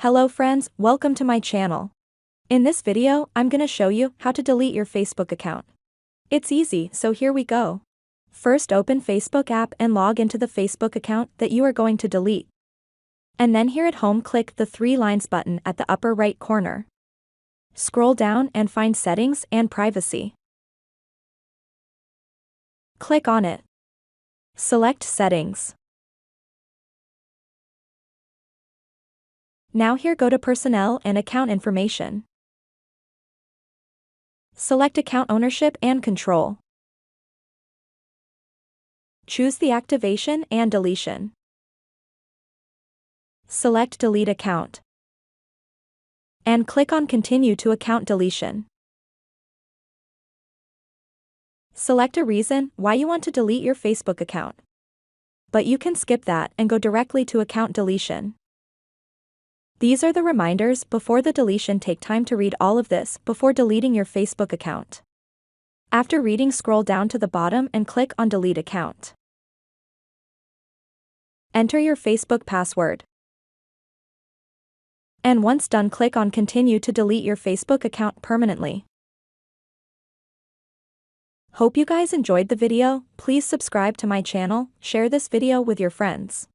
Hello friends, welcome to my channel. In this video, I'm gonna show you how to delete your Facebook account. It's easy, so here we go. First, open Facebook app and log into the Facebook account that you are going to delete. And then here at home, click the 3 lines button at the upper right corner. Scroll down and find Settings and Privacy. Click on it. Select Settings. Now here, go to Personnel and Account Information. Select Account Ownership and Control. Choose the activation and deletion. Select Delete Account. And click on Continue to Account Deletion. Select a reason why you want to delete your Facebook account. But you can skip that and go directly to account deletion. These are the reminders before the deletion. Take time to read all of this before deleting your Facebook account. After reading, scroll down to the bottom and click on Delete Account. Enter your Facebook password. And once done, click on Continue to delete your Facebook account permanently. Hope you guys enjoyed the video. Please subscribe to my channel, share this video with your friends.